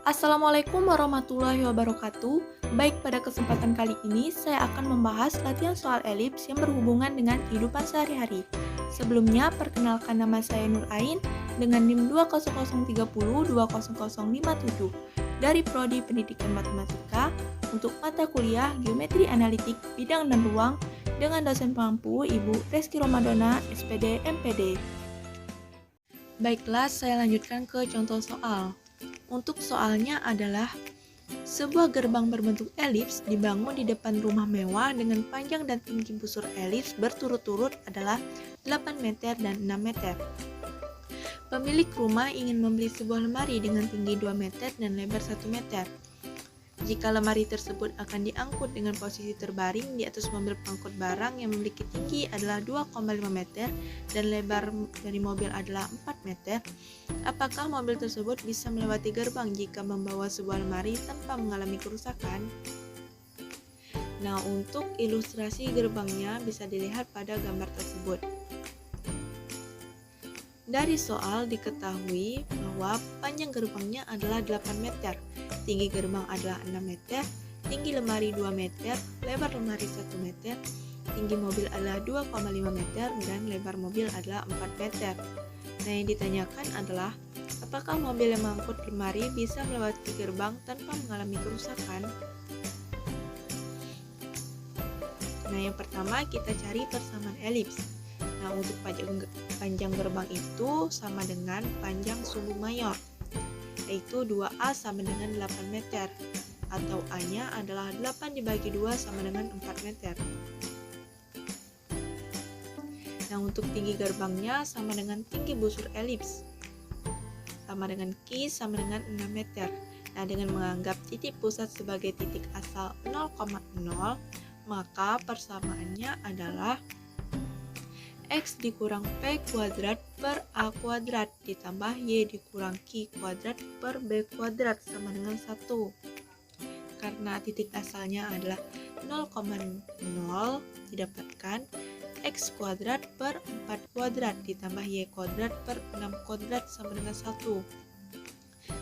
Assalamualaikum warahmatullahi wabarakatuh. Baik, pada kesempatan kali ini saya akan membahas latihan soal elips yang berhubungan dengan kehidupan sehari-hari. Sebelumnya, perkenalkan nama saya Nur Ain dengan NIM 20030200057 dari Prodi Pendidikan Matematika untuk mata kuliah Geometri Analitik Bidang dan Ruang dengan dosen pengampu Ibu Reski Romadona, SPD, MPD. Baiklah, saya lanjutkan ke contoh soal. Untuk soalnya adalah sebuah gerbang berbentuk elips dibangun di depan rumah mewah dengan panjang dan tinggi busur elips berturut-turut adalah 8 meter dan 6 meter. Pemilik rumah ingin membeli sebuah lemari dengan tinggi 2 meter dan lebar 1 meter. Jika lemari tersebut akan diangkut dengan posisi terbaring di atas mobil pengangkut barang yang memiliki tinggi adalah 2,5 meter dan lebar dari mobil adalah 4 meter, apakah mobil tersebut bisa melewati gerbang jika membawa sebuah lemari tanpa mengalami kerusakan? Nah, untuk ilustrasi gerbangnya bisa dilihat pada gambar tersebut. Dari soal diketahui bahwa panjang gerbangnya adalah 8 meter, tinggi gerbang adalah 6 meter, tinggi lemari 2 meter, lebar lemari 1 meter, tinggi mobil adalah 2,5 meter, dan lebar mobil adalah 4 meter. Nah, yang ditanyakan adalah, apakah mobil yang mengangkut lemari bisa melewati gerbang tanpa mengalami kerusakan? Nah, yang pertama kita cari persamaan elips. Nah, untuk panjang gerbang itu sama dengan panjang sumbu mayor, yaitu 2A sama dengan 8 meter, atau A-nya adalah 8 dibagi 2 sama dengan 4 meter. Nah, untuk tinggi gerbangnya sama dengan tinggi busur elips, sama dengan Q sama dengan 6 meter. Nah, dengan menganggap titik pusat sebagai titik asal 0,0, maka persamaannya adalah X dikurang P kuadrat per A kuadrat ditambah Y dikurang Q kuadrat per B kuadrat sama dengan 1. Karena titik asalnya adalah 0,0, didapatkan X kuadrat per 4 kuadrat ditambah Y kuadrat per 6 kuadrat sama dengan 1.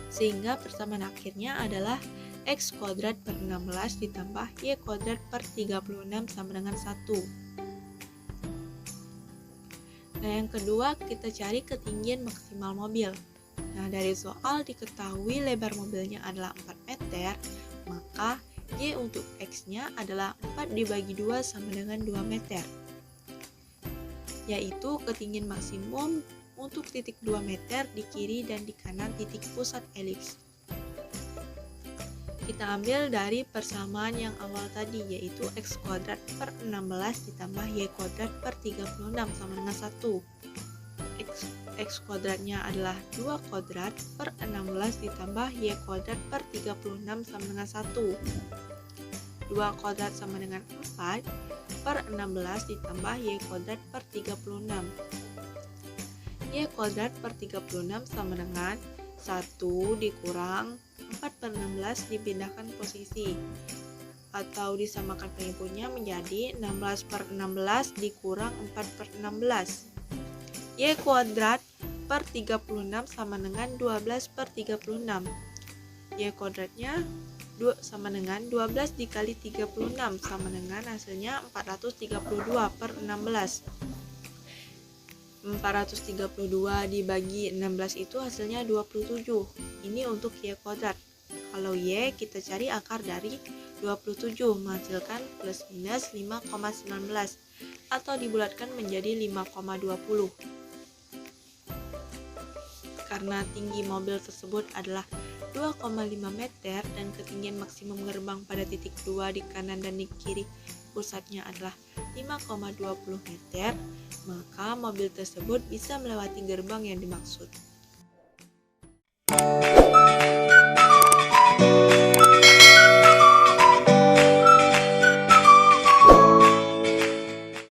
Sehingga persamaan akhirnya adalah X kuadrat per 16 ditambah Y kuadrat per 36 sama dengan 1. Nah, yang kedua kita cari ketinggian maksimal mobil. Nah, dari soal diketahui lebar mobilnya adalah 4 meter, maka Y untuk X-nya adalah 4 dibagi 2 sama dengan 2 meter, yaitu ketinggian maksimum untuk titik 2 meter di kiri dan di kanan titik pusat elips. Kita ambil dari persamaan yang awal tadi, yaitu X kuadrat per 16 ditambah Y kuadrat per 36 sama dengan 1. X kuadratnya adalah 2 kuadrat per 16 ditambah Y kuadrat per 36 sama dengan 1. 2 kuadrat sama dengan 4 per 16 ditambah Y kuadrat per 36. Y kuadrat per 36 sama dengan 1 dikurang 4 per 16 dipindahkan posisi atau disamakan penginputnya menjadi 16 per 16 dikurang 4 per 16. Y kuadrat per 36 sama dengan 12 per 36. Y kuadratnya sama dengan 12 dikali 36 sama dengan hasilnya 432 per 16. 432 dibagi 16 itu hasilnya 27. Ini untuk Y kuadrat. Kalau Y kita cari akar dari 27 menghasilkan plus minus 5,19 atau dibulatkan menjadi 5,20. Karena tinggi mobil tersebut adalah 2,5 meter dan ketinggian maksimum gerbang pada titik 2 di kanan dan di kiri pusatnya adalah 5,20 meter, maka mobil tersebut bisa melewati gerbang yang dimaksud.